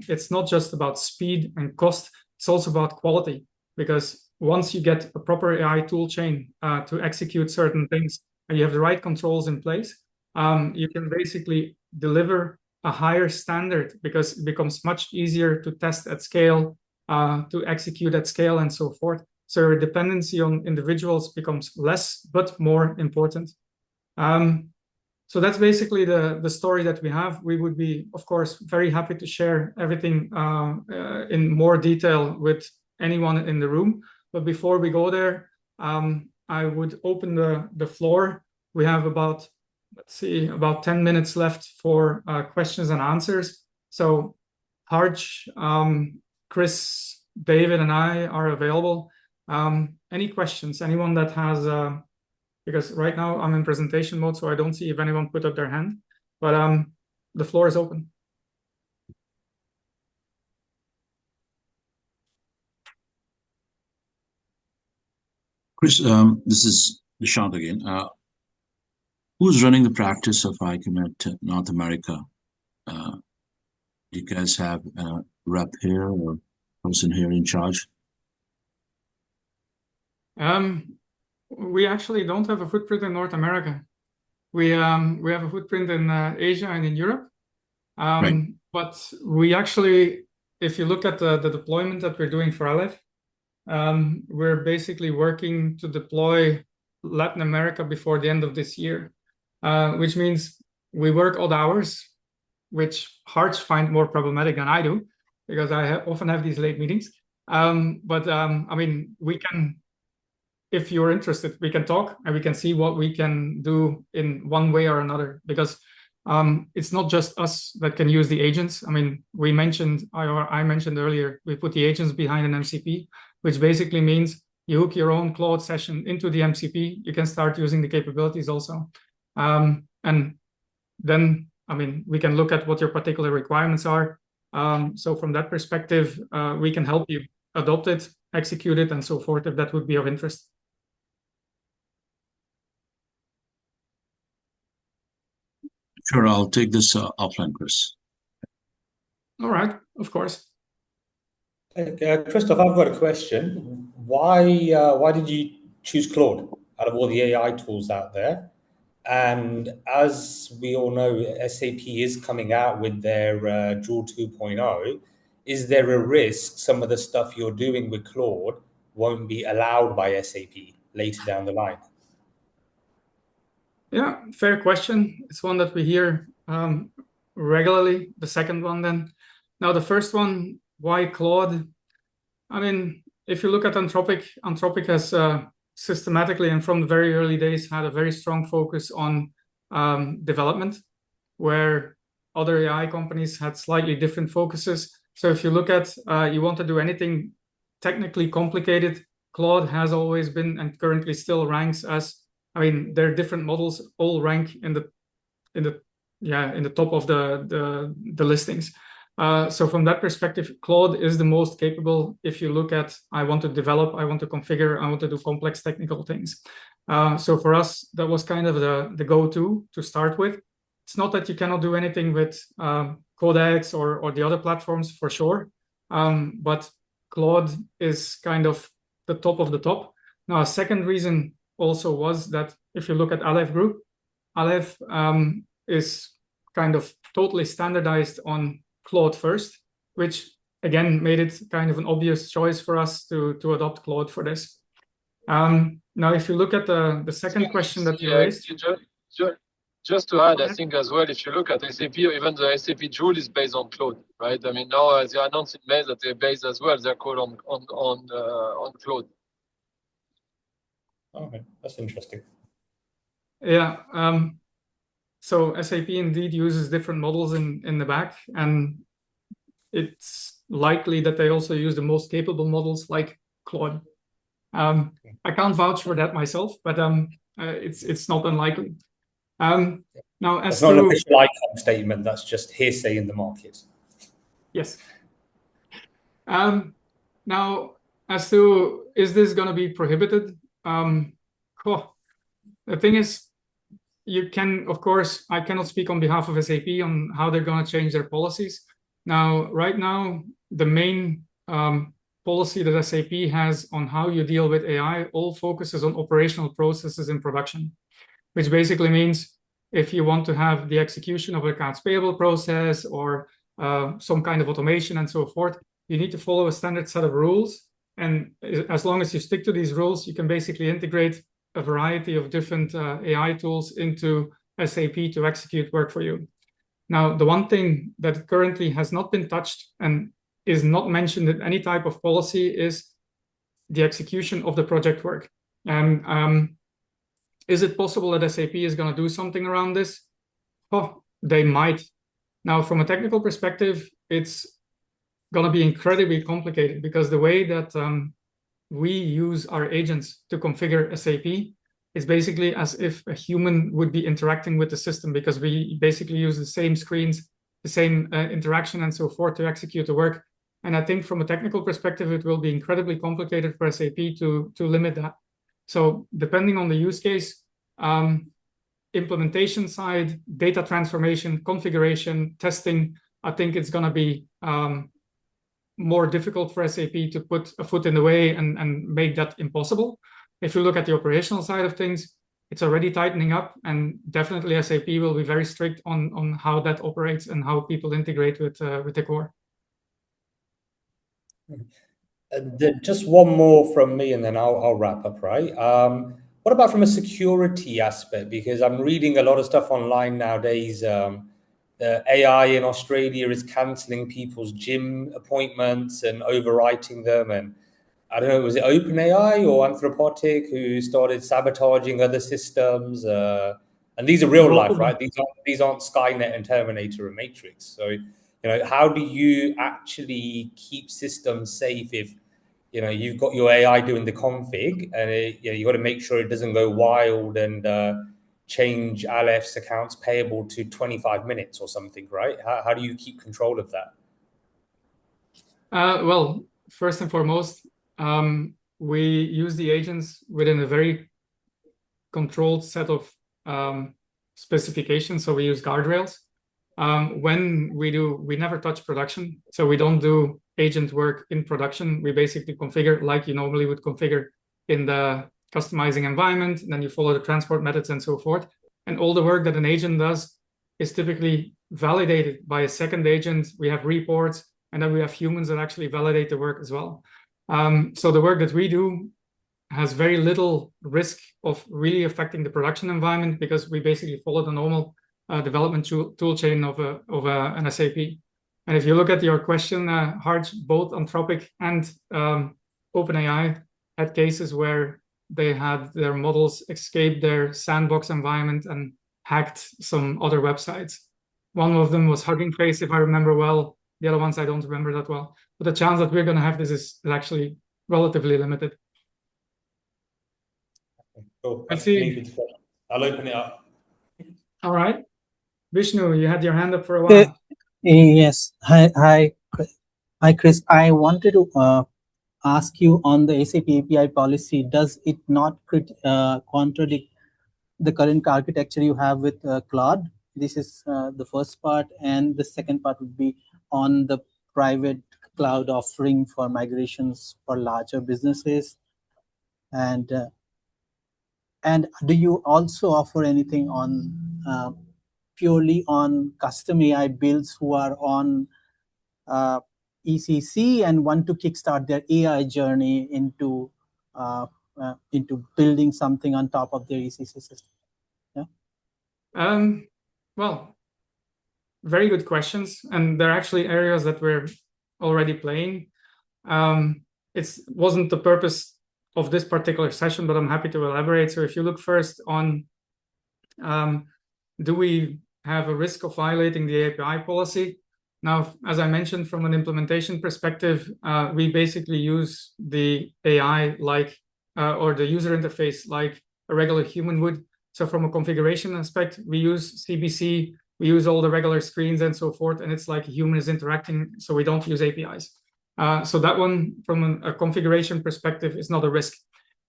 it's not just about speed and cost, it's also about quality, because once you get a proper AI tool chain to execute certain things, and you have the right controls in place, you can basically deliver a higher standard, because it becomes much easier to test at scale, to execute at scale, and so forth. So your dependency on individuals becomes less, but more important. So that's basically the story that we have. We would be, of course, very happy to share everything in more detail with anyone in the room. But before we go there, I would open the floor. We have about 10 minutes left for questions and answers. So Harj, Chris, David, and I are available. Any questions? Anyone that has, because right now I'm in presentation mode, so I don't see if anyone put up their hand, but the floor is open. Chris, this is Nishant again. Who's running the practice of AI-augmented North America? Do you guys have a rep here or person here in charge? We actually don't have a footprint in North America. We have a footprint in Asia and in Europe. Right. But we actually, if you look at the deployment that we're doing for Aleph, we're basically working to deploy Latin America before the end of this year, which means we work odd hours, which Harj find more problematic than I do, because I often have these late meetings. I mean, we can, if you're interested, we can talk and we can see what we can do in one way or another, because it's not just us that can use the agents. I mean, I mentioned earlier, we put the agents behind an MCP, which basically means you hook your own Claude session into the MCP. You can start using the capabilities also. And then, I mean, we can look at what your particular requirements are. So from that perspective, we can help you adopt it, execute it, and so forth, if that would be of interest. Sure, I'll take this offline, Chris. All right, of course. Christophe, I've got a question. Why did you choose Claude out of all the AI tools out there? And as we all know, SAP is coming out with their Joule 2.0. Is there a risk some of the stuff you're doing with Claude won't be allowed by SAP later down the line? Yeah, fair question. It's one that we hear regularly. The second one then. Now, the first one, why Claude? I mean, if you look at Anthropic has systematically and from the very early days had a very strong focus on development, where other AI companies had slightly different focuses. So if you look at, you want to do anything technically complicated, Claude has always been and currently still ranks as, I mean, there are different models all rank in the top of the listings. So from that perspective, Claude is the most capable. If you look at, I want to develop, I want to configure, I want to do complex technical things. So for us, that was kind of the go-to to start with. It's not that you cannot do anything with Codex or the other platforms for sure, but Claude is kind of the top of the top. Now, a second reason also was that if you look at Aleph Group, Aleph is kind of totally standardized on Claude first, which again made it kind of an obvious choice for us to adopt Claude for this. Now, if you look at the second question that you raised. Just to add, I think as well, if you look at SAP, even the SAP Joule is based on Claude, right? I mean, now as you announced in May that they're based as well, they're called on Claude. Okay, that's interesting. Yeah. So SAP indeed uses different models in the back, and it's likely that they also use the most capable models like Claude. I can't vouch for that myself, but it's not unlikely. Now, as that's not an official ICON statement. That's just hearsay in the market. Yes. Now, as to is this going to be prohibited? The thing is, you can, of course, I cannot speak on behalf of SAP on how they're going to change their policies. Now, right now, the main policy that SAP has on how you deal with AI all focuses on operational processes in production, which basically means if you want to have the execution of an accounts payable process or some kind of automation and so forth, you need to follow a standard set of rules. And as long as you stick to these rules, you can basically integrate a variety of different AI tools into SAP to execute work for you. Now, the one thing that currently has not been touched and is not mentioned in any type of policy is the execution of the project work. And is it possible that SAP is going to do something around this? Oh, they might. Now, from a technical perspective, it's going to be incredibly complicated because the way that we use our agents to configure SAP is basically as if a human would be interacting with the system, because we basically use the same screens, the same interaction and so forth to execute the work. And I think from a technical perspective, it will be incredibly complicated for SAP to limit that. So depending on the use case, implementation side, data transformation, configuration, testing, I think it's going to be more difficult for SAP to put a foot in the way and make that impossible. If you look at the operational side of things, it's already tightening up, and definitely SAP will be very strict on how that operates and how people integrate with the core. Just one more from me, and then I'll wrap up, right? What about from a security aspect? Because I'm reading a lot of stuff online nowadays. The AI in Australia is cancelling people's gym appointments and overwriting them. And I don't know, was it OpenAI or Anthropotic who started sabotaging other systems? And these are real life, right? These aren't Skynet and Terminator and Matrix. So, how do you actually keep systems safe if, you've got your AI doing the config and you got to make sure it doesn't go wild and change Aleph's accounts payable to 25 minutes or something, right? How do you keep control of that? Well, first and foremost, we use the agents within a very controlled set of specifications. So we use guardrails. When we never touch production. So we don't do agent work in production. We basically configure like you normally would configure in the customizing environment. And then you follow the transport methods and so forth. And all the work that an agent does is typically validated by a second agent. We have reports, and then we have humans that actually validate the work as well. So the work that we do has very little risk of really affecting the production environment because we basically follow the normal development tool chain of an SAP. And if you look at your question, Harj, both Anthropic and OpenAI had cases where they had their models escape their sandbox environment and hacked some other websites. One of them was Hugging Face, if I remember well. The other ones I don't remember that well. But the chance that we're going to have this is actually relatively limited. Cool. I see. I'll open it up. All right. Vishnu, you had your hand up for a while. Yes. Hi, Chris. I wanted to ask you on the SAP API policy, does it not contradict the current architecture you have with Claude? This is the first part, and the second part would be on the private cloud offering for migrations for larger businesses. And do you also offer anything on purely on custom AI builds who are on ECC and want to kickstart their AI journey into building something on top of their ECC system? Yeah. Well, very good questions, and they're actually areas that we're already playing. It wasn't the purpose of this particular session, but I'm happy to elaborate. So if you look first on, do we have a risk of violating the API policy? Now, as I mentioned, from an implementation perspective, we basically use the AI or the user interface like a regular human would. So from a configuration aspect, we use CBC, we use all the regular screens and so forth, and it's like a human is interacting, so we don't use APIs. So that one, from a configuration perspective, is not a risk.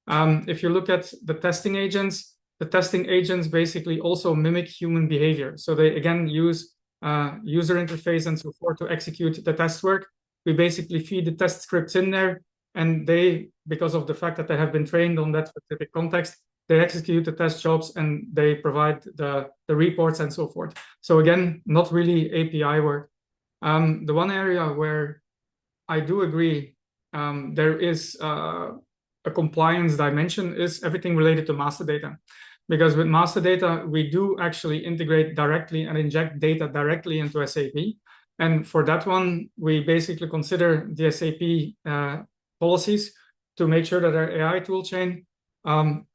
If you look at the testing agents basically also mimic human behavior. So they, again, use user interface and so forth to execute the test work. We basically feed the test scripts in there, and they, because of the fact that they have been trained on that specific context, they execute the test jobs and they provide the reports and so forth. So again, not really API work. The one area where I do agree there is a compliance dimension is everything related to master data. Because with master data, we do actually integrate directly and inject data directly into SAP. And for that one, we basically consider the SAP policies to make sure that our AI toolchain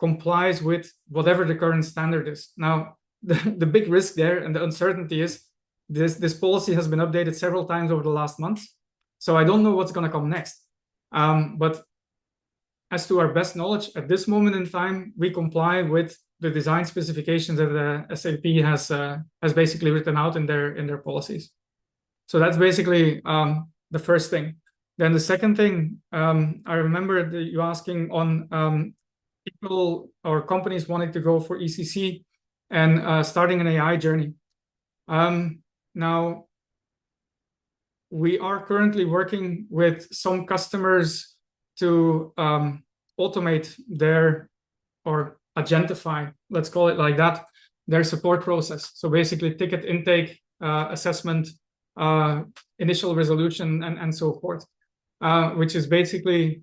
complies with whatever the current standard is. Now, the big risk there and the uncertainty is this policy has been updated several times over the last months. So I don't know what's going to come next. But as to our best knowledge, at this moment in time, we comply with the design specifications that the SAP has basically written out in their policies. So that's basically the first thing. Then the second thing, I remember you asking on people or companies wanting to go for ECC and starting an AI journey. Now, we are currently working with some customers to automate or agentify, let's call it like that, their support process. So basically ticket intake, assessment, initial resolution, and so forth, which is basically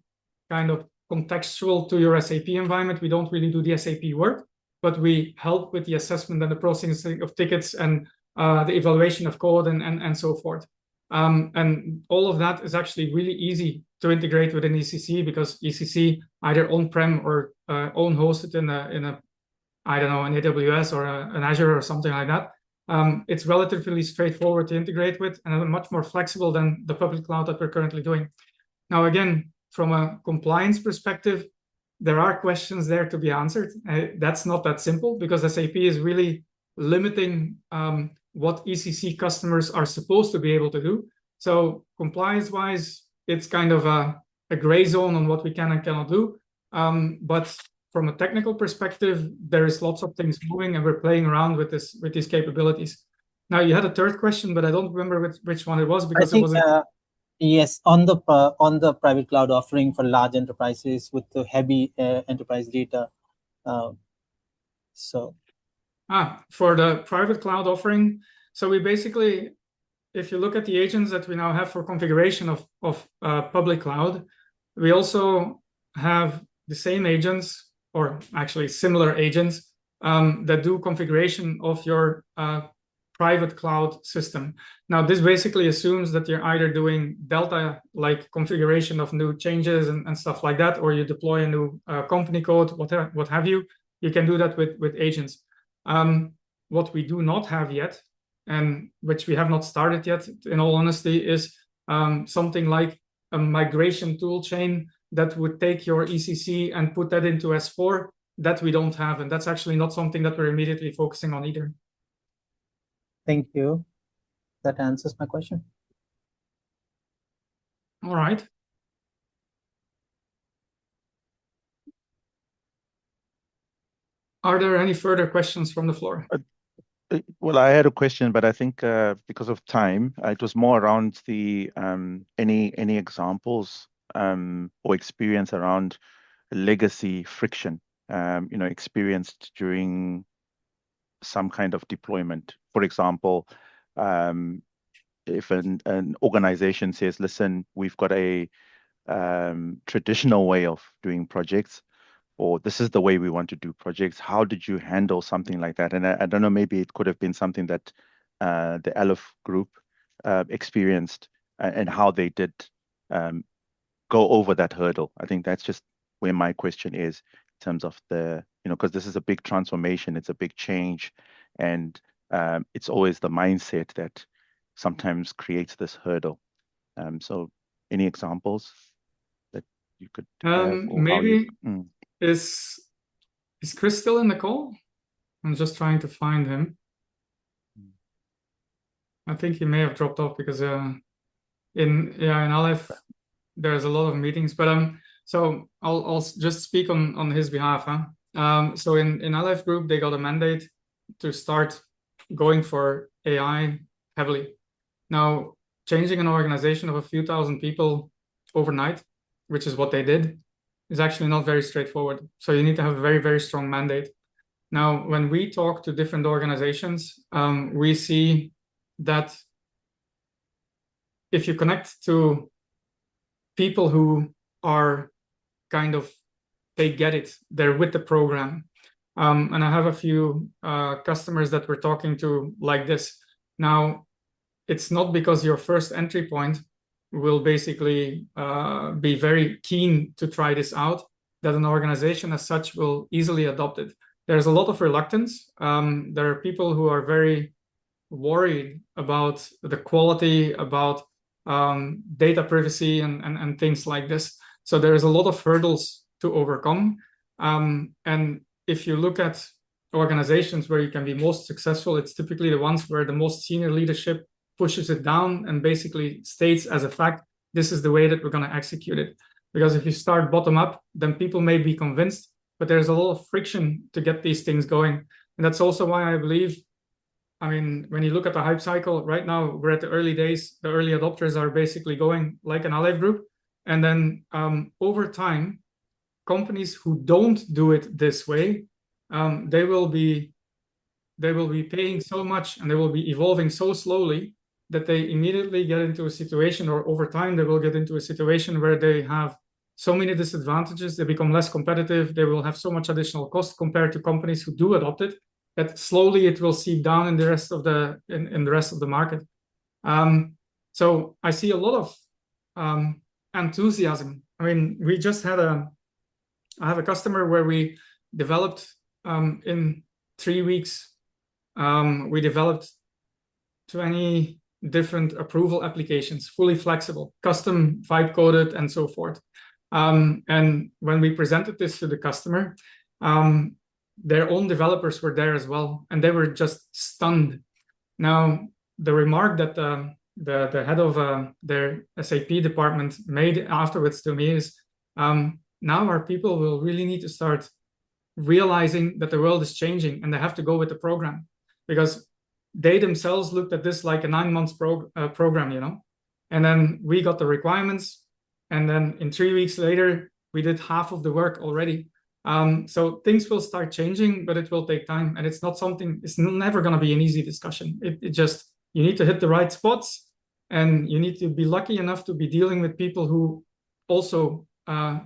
kind of contextual to your SAP environment. We don't really do the SAP work, but we help with the assessment and the processing of tickets and the evaluation of code and so forth. And all of that is actually really easy to integrate within ECC, because ECC, either on-prem or own hosted in a I don't know, an AWS or an Azure or something like that, it's relatively straightforward to integrate with and much more flexible than the public cloud that we're currently doing. Now, again, from a compliance perspective, there are questions there to be answered. That's not that simple, because SAP is really limiting what ECC customers are supposed to be able to do. So compliance-wise, it's kind of a gray zone on what we can and cannot do. But from a technical perspective, there is lots of things moving, and we're playing around with these capabilities. Now, you had a third question, but I don't remember which one it was, because it was yes, on the private cloud offering for large enterprises with the heavy enterprise data. For the private cloud offering, so we basically, if you look at the agents that we now have for configuration of public cloud, we also have the same agents, or actually similar agents, that do configuration of your private cloud system. Now, this basically assumes that you're either doing Delta, like configuration of new changes and stuff like that, or you deploy a new company code, what have you. You can do that with agents. What we do not have yet, and which we have not started yet, in all honesty, is something like a migration tool chain that would take your ECC and put that into S4. That we don't have, and that's actually not something that we're immediately focusing on either. Thank you. That answers my question. All right. Are there any further questions from the floor? Well, I had a question, but I think because of time, it was more around the any examples or experience around legacy friction, experienced during some kind of deployment. For example, if an organization says, "Listen, we've got a traditional way of doing projects," or "This is the way we want to do projects." How did you handle something like that? And I don't know, maybe it could have been something that the Aleph group experienced and how they did go over that hurdle. I think that's just where my question is in terms of because this is a big transformation, it's a big change, and it's always the mindset that sometimes creates this hurdle. So any examples that you could have, or maybe how you... Is Chris still in the call? I'm just trying to find him. I think he may have dropped off because in Aleph there's a lot of meetings. But so I'll just speak on his behalf. So in Aleph group they got a mandate to start going for AI heavily. Now changing an organization of a few thousand people overnight, which is what they did, is actually not very straightforward. So you need to have a very, very strong mandate. Now, when we talk to different organizations, we see that if you connect to people who are kind of, they get it, they're with the program. And I have a few customers that we're talking to like this. Now, it's not because your first entry point will basically be very keen to try this out that an organization as such will easily adopt it. There's a lot of reluctance. There are people who are very worried about the quality, about data privacy and things like this. So there's a lot of hurdles to overcome. And if you look at organizations where you can be most successful, it's typically the ones where the most senior leadership pushes it down and basically states as a fact, this is the way that we're going to execute it. Because if you start bottom up, then people may be convinced, but there's a lot of friction to get these things going. And that's also why I believe, I mean, when you look at the hype cycle, right now we're at the early days, the early adopters are basically going like an Aleph group. And then over time, companies who don't do it this way, they will be paying so much and they will be evolving so slowly that they immediately get into a situation, or over time they will get into a situation where they have so many disadvantages, they become less competitive, they will have so much additional cost compared to companies who do adopt it, that slowly it will seep down in the rest of the in the rest of the market. So I see a lot of enthusiasm. I mean, we just had I have a customer where we developed in 3 weeks. We developed 20 different approval applications, fully flexible, custom vibe coded, and so forth. And when we presented this to the customer, their own developers were there as well, and they were just stunned. Now, the remark that the head of their SAP department made afterwards to me is, now our people will really need to start realizing that the world is changing and they have to go with the program, because they themselves looked at this like a 9 months program, and then we got the requirements, and then in 3 weeks later we did half of the work already. So things will start changing, but it will take time, and it's never going to be an easy discussion. It just, you need to hit the right spots, and you need to be lucky enough to be dealing with people who also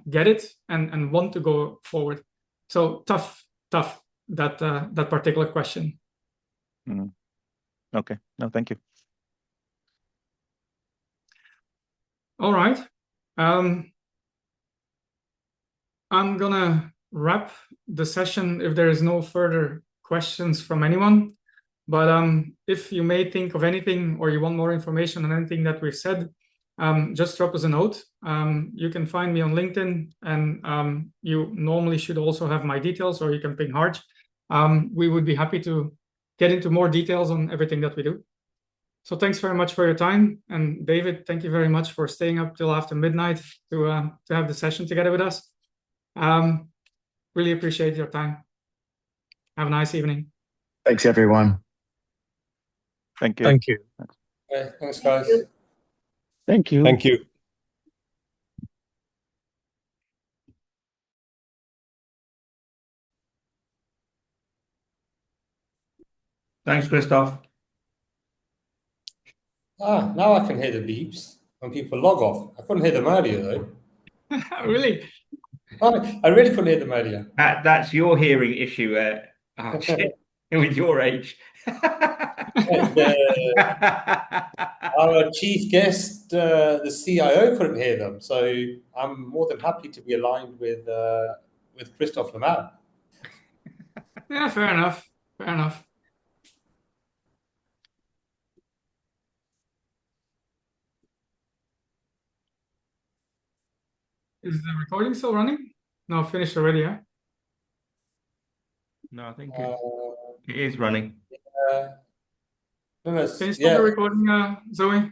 get it and want to go forward. So tough that particular question. Mm. Okay, no, thank you. All right. I'm gonna wrap the session if there is no further questions from anyone. But if you may think of anything or you want more information on anything that we've said, just drop us a note. You can find me on LinkedIn, and you normally should also have my details, or you can ping Harj. We would be happy to get into more details on everything that we do. So thanks very much for your time. And David, thank you very much for staying up till after midnight to have the session together with us. Really appreciate your time. Have a nice evening. Thanks, everyone. Thank you. Thank you. Okay, thanks, guys. Thank you. Thank you. Thanks, Christophe. Now I can hear the beeps when people log off. I couldn't hear them earlier, though. Really? I really couldn't hear them earlier. That's your hearing issue, Harjit, with your age. Our chief guest, the CIO, couldn't hear them, so I'm more than happy to be aligned with Christophe Lemay. Yeah, fair enough. Fair enough. Is the recording still running? No, finished already, yeah? No, I think it is running. No, Can you stop the recording, Zoe?